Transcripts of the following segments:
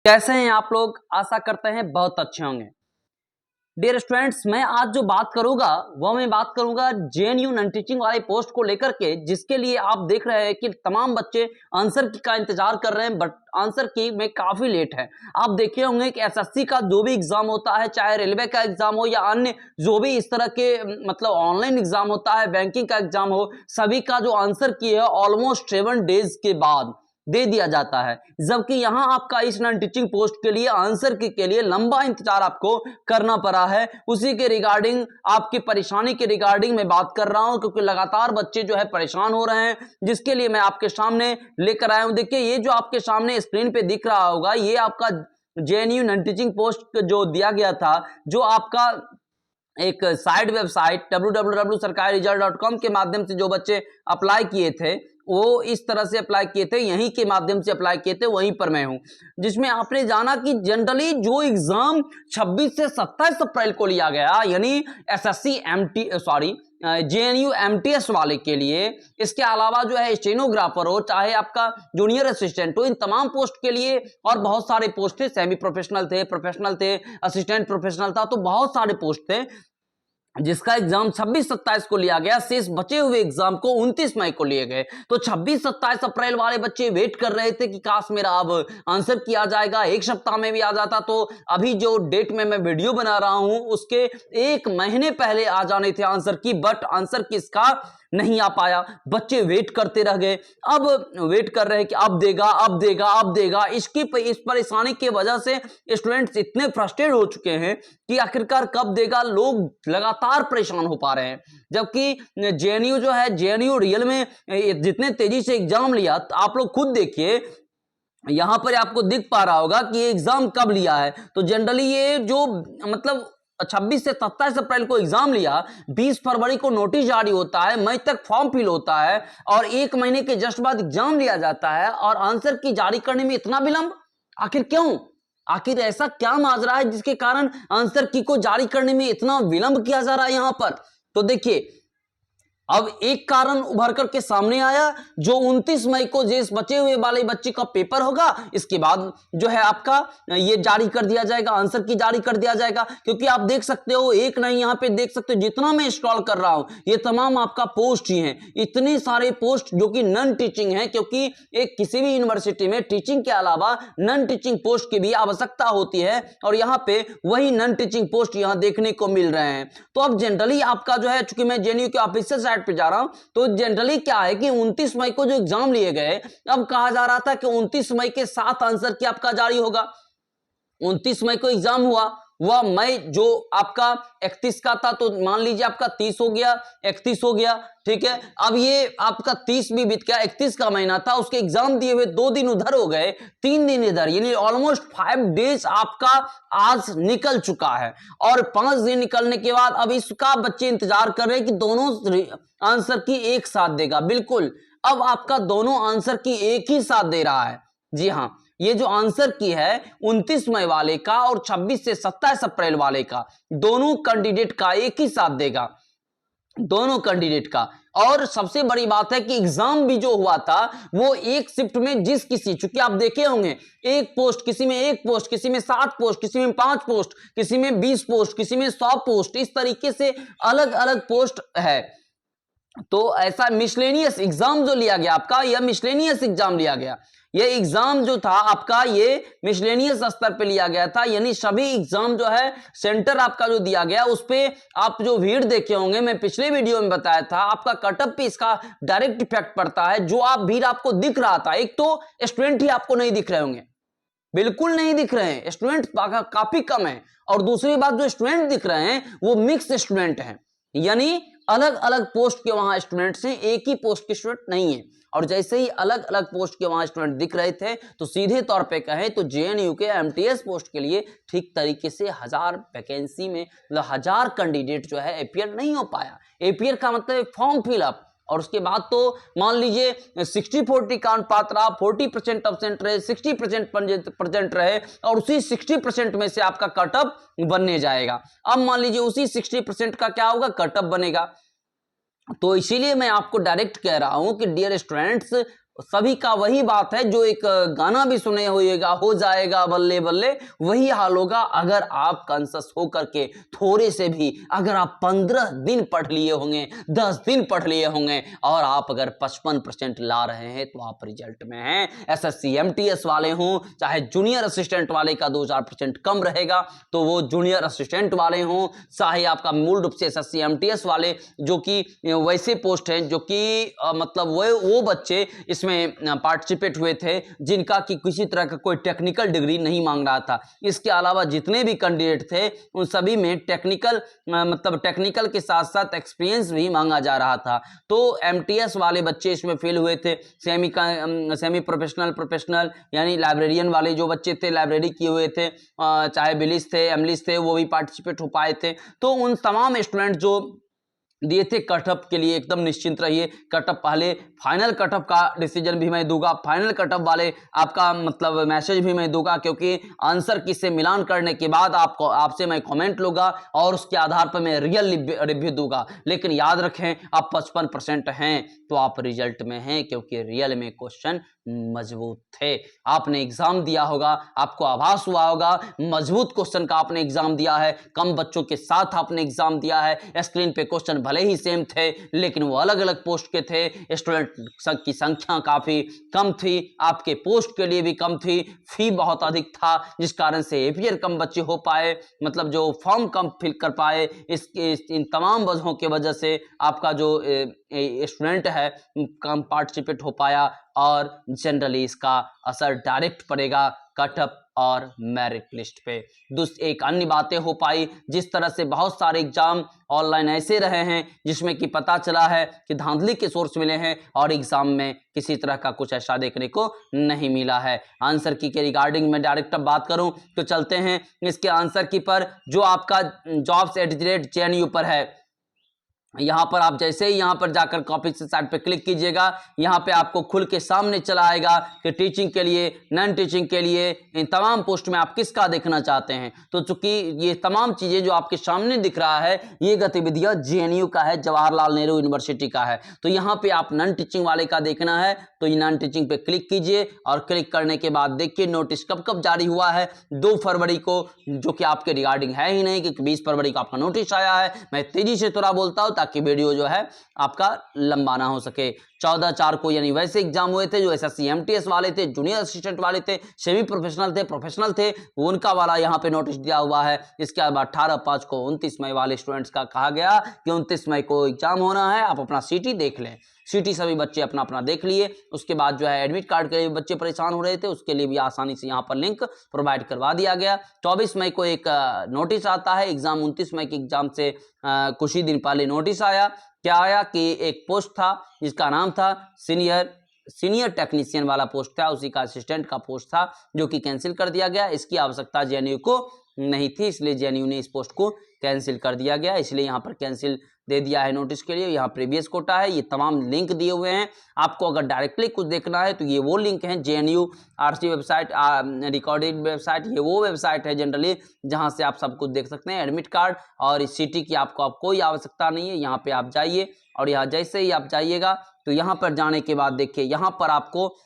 कैसे हैं आप लोग? आशा करते हैं बहुत अच्छे होंगे। डियर स्टूडेंट्स, मैं आज जो बात करूंगा वो मैं बात करूंगा जेएनयू नॉन टीचिंग वाले पोस्ट को लेकर के, जिसके लिए आप देख रहे हैं कि तमाम बच्चे आंसर की का इंतजार कर रहे हैं, बट आंसर की में काफी लेट है। आप देखे होंगे कि एसएससी का जो भी एग्जाम होता है, चाहे रेलवे का एग्जाम हो या अन्य जो भी इस तरह के मतलब ऑनलाइन एग्जाम होता है, बैंकिंग का एग्जाम हो, सभी का जो आंसर की है ऑलमोस्ट 7 डेज के बाद दे दिया जाता है। जबकि यहां आपका इस नॉन टीचिंग पोस्ट के लिए आंसर की के लिए लंबा इंतजार आपको करना पड़ा है। उसी के रिगार्डिंग आपकी परेशानी के रिगार्डिंग मैं बात कर रहा हूं, क्योंकि लगातार बच्चे जो है परेशान हो रहे हैं, जिसके लिए मैं आपके सामने लेकर आया हूं। देखिए, ये जो आपके सामने स्क्रीन पे दिख रहा होगा, ये आपका जेएनयू नॉन टीचिंग पोस्ट जो दिया गया था, जो आपका एक साइड वेबसाइट www.sarkariresult.com के माध्यम से जो बच्चे अप्लाई किए थे, वो इस तरह से अप्लाई किए थे, यहीं के माध्यम से अप्लाई किए थे, वहीं पर मैं हूं। जिसमें आपने जाना कि जनरली जो एग्जाम 26 से 27 अप्रैल को लिया गया, यानी SSC MT sorry JNU MTS वाले के लिए, इसके अलावा जो है स्टेनोग्राफर हो, चाहे आपका जूनियर असिस्टेंट हो, इन तमाम पोस्ट के लिए और बहुत सारे पोस्ट थे, सेमी प्रोफेशनल थे, प्रोफेशनल थे, असिस्टेंट प्रोफेशनल था, तो बहुत सारे पोस्ट थे, जिसका एग्जाम 26-27 को लिया गया। शेष बचे हुए एग्जाम को 29 मई को लिए गए। तो 26-27 अप्रैल वाले बच्चे वेट कर रहे थे कि काश मेरा अब आंसर किया जाएगा, एक सप्ताह में भी आ जाता। तो अभी जो डेट में मैं वीडियो बना रहा हूं, उसके एक महीने पहले आ जाने थे आंसर की, बट आंसर किसका नहीं आ पाया। बच्चे वेट करते रह गए। अब वेट कर रहे हैं कि अब देगा, अब देगा, अब देगा। इस परेशानी की वजह से स्टूडेंट्स इतने फ्रस्ट्रेट हो चुके हैं कि आखिरकार कब देगा। लोग लगातार परेशान हो पा रहे हैं। जबकि जेएनयू जो है, जेएनयू रियल में जितने तेजी से एग्जाम लिया, तो आप लोग खुद देखिए, यहां पर आपको दिख पा रहा होगा कि ये एग्जाम कब लिया है। तो जनरली ये जो मतलब 26 से 27 अप्रैल को एग्जाम लिया, 20 फरवरी को नोटिस जारी होता है, मई तक फॉर्म फिल होता है, और एक महीने के जस्ट बाद एग्जाम लिया जाता है, और आंसर की जारी करने में इतना विलंब आखिर क्यों? आखिर ऐसा क्या माजरा है जिसके कारण आंसर की को जारी करने में इतना विलंब किया जा रहा है यहां पर? तो देखिए, अब एक कारण उभर करके सामने आया, जो 29 मई को जिस बचे हुए वाले बच्चे का पेपर होगा, इसके बाद जो है आपका ये जारी कर दिया जाएगा, आंसर की जारी कर दिया जाएगा। क्योंकि आप देख सकते हो, एक नहीं, यहां पे देख सकते हो, जितना मैं स्क्रॉल कर रहा हूं, ये तमाम आपका पोस्ट ही हैं। इतने सारे पोस्ट जो कि नॉन टीचिंग है, क्योंकि एक किसी भी यूनिवर्सिटी में टीचिंग के अलावा नॉन टीचिंग पोस्ट की भी आवश्यकता होती है, और यहाँ पे वही नॉन टीचिंग पोस्ट यहाँ देखने को मिल रहे हैं। तो अब जनरली आपका जो है, चूंकि मैं जेएनयू के ऑफिशियल पे जा रहा हूं, तो जनरली क्या है कि 29 मई को जो एग्जाम लिए गए, अब कहा जा रहा था कि 29 मई के 7 आंसर की आपका जारी होगा। 29 मई को एग्जाम हुआ, वह मई जो आपका 31 का था, तो मान लीजिए आपका 30 हो गया, 31 हो गया, ठीक है। अब ये आपका 30 भी बीत गया, 31 का महीना था, उसके एग्जाम दिए हुए 2 दिन उधर हो गए, 3 दिन इधर, यानी ऑलमोस्ट 5 डेज आपका आज निकल चुका है। और 5 दिन निकलने के बाद अब इसका बच्चे इंतजार कर रहे हैं कि दोनों आंसर की एक साथ देगा। बिल्कुल, अब आपका दोनों आंसर की एक ही साथ दे रहा है। जी हां, ये जो आंसर की है 29 मई वाले का और 26 से 27 अप्रैल वाले का, दोनों कैंडिडेट का एक ही साथ देगा, दोनों कैंडिडेट का। और सबसे बड़ी बात है कि एग्जाम भी जो हुआ था, वो एक शिफ्ट में जिस किसी, चूंकि आप देखे होंगे, एक पोस्ट, किसी में 1 पोस्ट, किसी में 7 पोस्ट, किसी में 5 पोस्ट, किसी में 20 पोस्ट, किसी में 100 पोस्ट, इस तरीके से अलग अलग पोस्ट है। तो ऐसा मिसलेनियस एग्जाम जो लिया गया आपका, यह मिसलेनियस एग्जाम लिया गया। यह एग्जाम जो था आपका, ये मिसलेनियस स्तर पे लिया गया था, यानी सभी एग्जाम जो है सेंटर आपका जो दिया गया, उस पे आप जो भीड़ देखे होंगे, मैं पिछले वीडियो में बताया था, आपका कटअप पे इसका डायरेक्ट इफेक्ट पड़ता है। जो आप भीड़ आपको दिख रहा था, एक तो स्टूडेंट ही आपको नहीं दिख रहे होंगे, बिल्कुल नहीं दिख रहे हैं, स्टूडेंट काफी कम है। और दूसरी बात, जो स्टूडेंट दिख रहे हैं वो मिक्स स्टूडेंट हैं, यानी अलग अलग पोस्ट के वहां स्टूडेंट्स हैं, एक ही पोस्ट के स्टूडेंट नहीं है। और जैसे ही अलग अलग पोस्ट के वहां स्टूडेंट दिख रहे थे, तो सीधे तौर पे कहें तो जेएनयू के एमटीएस पोस्ट के लिए ठीक तरीके से 1000 वैकेंसी में 1000 कैंडिडेट जो है अपियर नहीं हो पाया। अपियर का मतलब फॉर्म फिलअप, और उसके बाद तो मान लीजिए 60-40 का अनुपात रहा, 40% एब्सेंट रहे, 60% प्रेजेंट रहे, और उसी 60% में से आपका कटअप बनने जाएगा। अब मान लीजिए उसी 60% का क्या होगा, कटअप बनेगा। तो इसीलिए मैं आपको डायरेक्ट कह रहा हूं कि डियर स्टूडेंट्स, सभी का वही बात है, जो एक गाना भी सुने होइएगा, हो जाएगा बल्ले बल्ले, वही हाल होगा अगर आप कॉन्शियस हो करके थोड़े से भी, अगर आप 15 दिन पढ़ लिए होंगे, 10 दिन पढ़ लिए होंगे और आप अगर 55% ला रहे हैं तो आप रिजल्ट में हैं। एसएससी एमटीएस वाले हों, चाहे जूनियर असिस्टेंट वाले का 2-4% कम रहेगा तो वो जूनियर असिस्टेंट वाले हों, चाहे आपका मूल रूप से एसएससी एमटीएस वाले जो कि वैसे पोस्ट हैं जो कि मतलब वो बच्चे इसमें पार्टिसिपेट हुए थे जिनका कि किसी तरह का कोई टेक्निकल डिग्री नहीं मांग रहा था। इसके अलावा जितने भी कैंडिडेट थे उन सभी में टेक्निकल मतलब टेक्निकल के साथ साथ एक्सपीरियंस भी मांगा जा रहा था। तो एमटीएस वाले बच्चे इसमें फेल हुए थे। सेमी प्रोफेशनल यानी लाइब्रेरियन वाले जो बच्चे थे, लाइब्रेरी किए हुए थे, चाहे बिलिस थे, एमलिस थे, वो भी पार्टिसिपेट हो पाए थे। तो उन तमाम स्टूडेंट जो दिए थे कटअप के लिए एकदम निश्चिंत रहिए। कटअप पहले फाइनल कटअप का डिसीजन भी मैं दूंगा, फाइनल कटअप वाले आपका मतलब मैसेज भी मैं दूंगा, क्योंकि आंसर की से मिलान करने के बाद आपको आपसे मैं कमेंट लूंगा और उसके आधार पर मैं रियल रिव्यू दूंगा। लेकिन याद रखें, आप 55% हैं तो आप रिजल्ट में हैं, क्योंकि रियल में क्वेश्चन मजबूत थे। आपने एग्जाम दिया होगा, आपको आभास हुआ होगा मजबूत क्वेश्चन का आपने एग्जाम दिया है, कम बच्चों के साथ आपने एग्जाम दिया है। स्क्रीन पे क्वेश्चन भले ही सेम थे लेकिन वो अलग अलग पोस्ट के थे। स्टूडेंट की संख्या काफी कम थी, आपके पोस्ट के लिए भी कम थी, फी बहुत अधिक था, जिस कारण से एपीआर कम बच्चे हो पाए, मतलब जो फॉर्म कम फिल कर पाए। इन तमाम वजहों की वजह से आपका जो स्टूडेंट है कम पार्टिसिपेट हो पाया और जनरली इसका असर डायरेक्ट पड़ेगा कटअप और मेरिट लिस्ट पे। एक अन्य बातें हो पाई, जिस तरह से बहुत सारे एग्जाम ऑनलाइन ऐसे रहे हैं जिसमें कि पता चला है कि धांधली के सोर्स मिले हैं और एग्जाम में किसी तरह का कुछ ऐसा देखने को नहीं मिला है। आंसर की के रिगार्डिंग में डायरेक्ट अब बात करूं तो चलते हैं इसके आंसर की पर, जो आपका jobs@JNU पर है। यहां पर आप जैसे ही यहां पर जाकर कॉपी से साइड पे क्लिक कीजिएगा, यहां पे आपको खुल के सामने चला आएगा कि टीचिंग के लिए, नॉन टीचिंग के लिए, इन तमाम पोस्ट में आप किसका देखना चाहते हैं। तो चूंकि ये तमाम चीजें जो आपके सामने दिख रहा है, ये गतिविधियां जेएनयू का है, जवाहरलाल नेहरू यूनिवर्सिटी का है। तो यहाँ पे आप नॉन टीचिंग वाले का देखना है तो ये नॉन टीचिंग पे क्लिक कीजिए और क्लिक करने के बाद देखिए नोटिस कब कब जारी हुआ है। 2 फरवरी को, जो कि आपके रिगार्डिंग है ही नहीं, क्योंकि 20 फरवरी को आपका नोटिस आया है। मैं तेजी से थोड़ा बोलता हूं ताकि वीडियो जो है आपका लंबा ना हो सके। 14/4 को यानी वैसे एग्जाम हुए थे जो एसएससी एमटीएस वाले थे, जूनियर असिस्टेंट वाले थे, सेमी प्रोफेशनल थे, प्रोफेशनल थे, उनका वाला यहाँ पे नोटिस दिया हुआ है। इसके बाद 18/5 को 29 मई वाले स्टूडेंट्स का कहा गया कि 29 मई को एग्जाम होना है, आप अपना सीटी देख लें। सीटी सभी बच्चे अपना अपना देख लिए। उसके बाद जो है एडमिट कार्ड के लिए बच्चे परेशान हो रहे थे, उसके लिए भी आसानी से यहाँ पर लिंक प्रोवाइड करवा दिया गया। 24 मई को एक नोटिस आता है एग्जाम, 29 मई के एग्जाम से कुछ ही दिन पहले नोटिस आया। क्या आया कि एक पोस्ट था जिसका नाम था सीनियर टेक्नीशियन वाला पोस्ट था, उसी का असिस्टेंट का पोस्ट था जो कि कैंसिल कर दिया गया। इसकी आवश्यकता जेएनयू को नहीं थी, इसलिए जेएनयू ने इस पोस्ट को कैंसिल कर दिया गया। इसलिए यहाँ पर कैंसिल दे दिया है नोटिस के लिए। यहाँ प्रीवियस कोटा है, ये तमाम लिंक दिए हुए हैं। आपको अगर डायरेक्टली कुछ देखना है तो ये वो लिंक है, JNU RC website, recorded website, ये वो वेबसाइट है जनरली जहाँ से आप सब कुछ देख सकते हैं। एडमिट कार्ड और इस सिटी की आपको कोई आवश्यकता नहीं है। यहाँ पे आप जाइए और यहाँ जैसे ही आप जाइएगा तो यहाँ पर जाने के बाद देखिए यहाँ पर आपको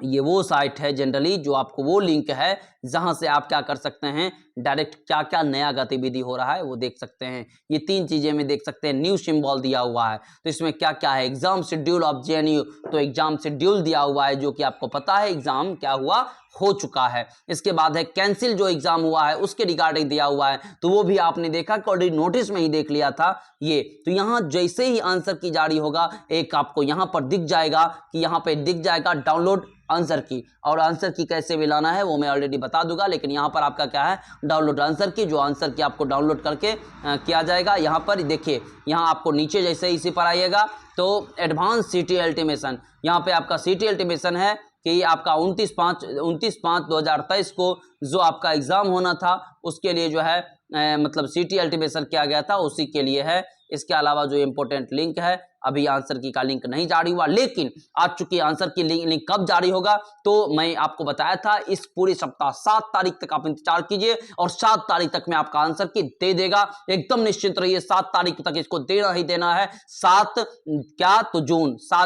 ये वो साइट है जनरली जो आपको वो लिंक है जहां से आप क्या कर सकते हैं, डायरेक्ट क्या क्या नया गतिविधि हो रहा है वो देख सकते हैं। ये 3 चीजें में देख सकते हैं। न्यू सिंबल दिया हुआ है तो इसमें क्या क्या है, एग्जाम शेड्यूल ऑफ जेएनयू, तो एग्जाम शेड्यूल दिया हुआ है जो कि आपको पता है एग्जाम क्या हुआ, हो चुका है। इसके बाद है कैंसिल, जो एग्जाम हुआ है उसके रिगार्डिंग दिया हुआ है, तो वो भी आपने देखा कि ऑलरेडी नोटिस में ही देख लिया था ये। तो यहाँ जैसे ही आंसर की जारी होगा, एक आपको यहाँ पर दिख जाएगा कि यहाँ पे दिख जाएगा डाउनलोड आंसर की, और आंसर की कैसे भी लाना है वो मैं ऑलरेडी बता दूंगा। लेकिन यहाँ पर आपका क्या है, डाउनलोड आंसर की, जो आंसर की आपको डाउनलोड करके किया जाएगा। यहाँ पर देखिए, यहाँ आपको नीचे जैसे इसी पर आइएगा तो एडवांस सिटी अल्टीमेशन, यहाँ पे आपका सिटी अल्टीमेशन है कि आपका 29/5/2023 को जो आपका एग्जाम होना था उसके लिए जो है मतलब सिटी अल्टीमेशन किया गया था, उसी के लिए है। इसके अलावा जो इम्पोर्टेंट लिंक है अभी आंसर की का लिंक नहीं जारी हुआ, लेकिन आज चूंकि आंसर की लिंक कब जारी होगा तो मैं आपको बताया था इस पूरे सप्ताह 7 तारीख तक आप इंतजार कीजिए और 7 तारीख तक में आपका आंसर की दे देगा। एकदम निश्चिंत रहिए, 7 तारीख तक इसको देना ही देना है। 7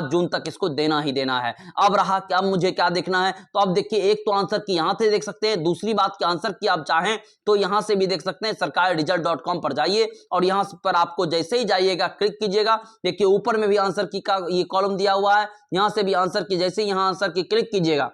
जून तक इसको देना ही देना है। अब रहा क्या, मुझे क्या देखना है, तो अब देखिए एक तो आंसर की यहां से देख सकते हैं, दूसरी बात की आंसर की आप चाहें तो यहां से भी देख सकते हैं। सरकारीरिजल्ट.com पर जाइए और यहां पर आपको जैसे ही जाइएगा क्लिक कीजिएगा, देखिए ऊपर में भी आंसर की का ये कॉलम दिया हुआ है, यहां से भी आंसर की जैसे ही यहां आंसर की क्लिक कीजिएगा,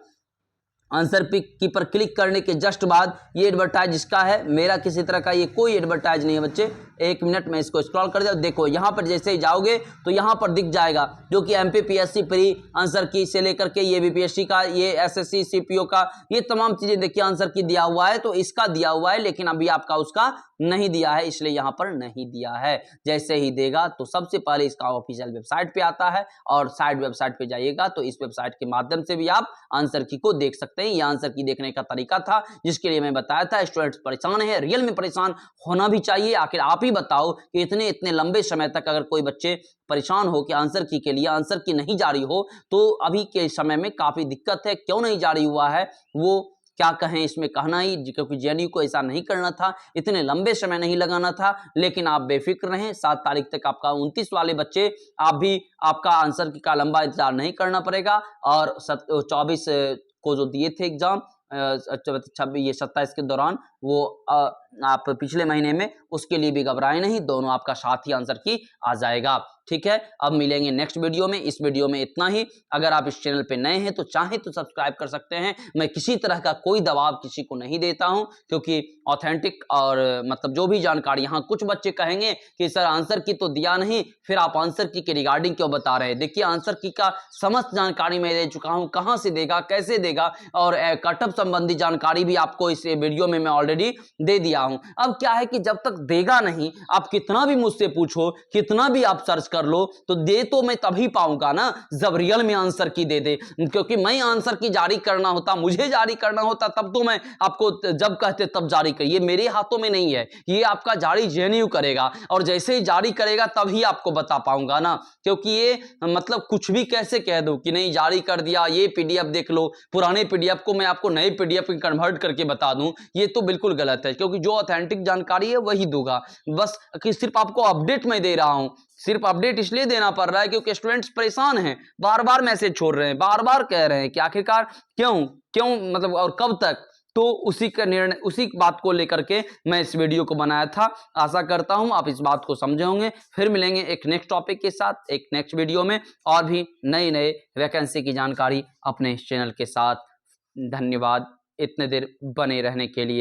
आंसर की पर क्लिक करने के जस्ट बाद ये एडवर्टाइज इसका है, मेरा किसी तरह का ये कोई एडवर्टाइज नहीं है बच्चे। एक मिनट में इसको स्क्रॉल कर दिया, देखो यहां पर जैसे ही जाओगे तो यहां पर दिख जाएगा जो कि एमपीपीएससी प्री आंसर की से लेकर के ये बीपीएससी का, ये एसएससी सीपीओ का, ये तमाम चीजें देखिए आंसर की दिया हुआ है, तो इसका दिया हुआ है, लेकिन अभी आपका उसका नहीं दिया है, इसलिए यहां पर नहीं दिया है। जैसे ही देगा तो सबसे पहले इसका ऑफिशियल वेबसाइट पे आता है और साइड वेबसाइट पे जाइएगा तो इस वेबसाइट के माध्यम से भी आप आंसर की को देख सकते हैं। ये आंसर की देखने का तरीका था जिसके लिए मैं बताया था। स्टूडेंट्स परेशान है, रियल में परेशान होना भी चाहिए। आखिर आप ही बताओ कि इतने लंबे समय तक अगर कोई बच्चे परेशान हो कि आंसर की के लिए आंसर की नहीं जारी हो तो अभी के समय में काफी दिक्कत है। क्यों नहीं जारी हुआ है वो क्या कहें, इसमें कहना ही, क्योंकि जेएनयू को ऐसा नहीं करना था, इतने लंबे समय नहीं लगाना था। लेकिन आप बेफिक्र रहें, 7 तारीख तक आपका 29 वाले बच्चे, आप भी आपका आंसर का लंबा इंतजार नहीं करना पड़ेगा। और 24 को जो दिए थे एग्जाम 27 के दौरान वो आप पिछले महीने में, उसके लिए भी घबराए नहीं, दोनों आपका साथ ही आंसर की आ जाएगा। ठीक है, अब मिलेंगे नेक्स्ट वीडियो में। इस वीडियो में इतना ही। अगर आप इस चैनल पे नए हैं तो चाहे तो सब्सक्राइब कर सकते हैं। मैं किसी तरह का कोई दबाव किसी को नहीं देता हूं, क्योंकि ऑथेंटिक और मतलब जो भी जानकारी, यहाँ कुछ बच्चे कहेंगे कि सर आंसर की तो दिया नहीं, फिर आप आंसर की के रिगार्डिंग क्यों बता रहे हैं। देखिए आंसर की का समस्त जानकारी मैं दे चुका हूं, कहां से देगा, कैसे देगा, और कटअप संबंधी जानकारी भी आपको इस वीडियो में मैं ऑलरेडी दे दिया हूं। अब क्या है कि जब तक देगा नहीं, आप कितना भी मुझसे पूछो, कितना भी आप सर्च कर लो, तो दे तो मैं तभी पाऊंगा ना जब रियल में आंसर की दे दे। क्योंकि मैं आंसर की जारी करना होता, मुझे जारी करना होता, तब तो मैं आपको जब कहते तब जारी करिए, मेरे हाथों में नहीं है। ये आपका जारी जेएनयू करेगा और जैसे ही जारी करेगा तभी आपको बता पाऊंगा ना। क्योंकि ये मतलब कुछ भी कैसे कह दो कि नहीं जारी कर दिया, ये पीडीएफ देख लो, पुराने पीडीएफ को मैं आपको नए पीडीएफ में कन्वर्ट करके बता दूं, ये तो बिल्कुल गलत है। क्योंकि जो ऑथेंटिक जानकारी है वही दूंगा, बस कि सिर्फ आपको अपडेट मैं दे रहा हूं। सिर्फ अपडेट इसलिए देना पड़ रहा है क्योंकि स्टूडेंट्स परेशान हैं, बार बार मैसेज छोड़ रहे हैं, बार बार कह रहे हैं कि आखिरकार क्यों मतलब और कब तक। तो उसी का निर्णय, उसी बात को लेकर के मैं इस वीडियो को बनाया था। आशा करता हूं आप इस बात को समझे होंगे। फिर मिलेंगे एक नेक्स्ट टॉपिक के साथ, एक नेक्स्ट वीडियो में, और भी नई वैकेंसी की जानकारी अपने इस चैनल के साथ। धन्यवाद इतने देर बने रहने के लिए।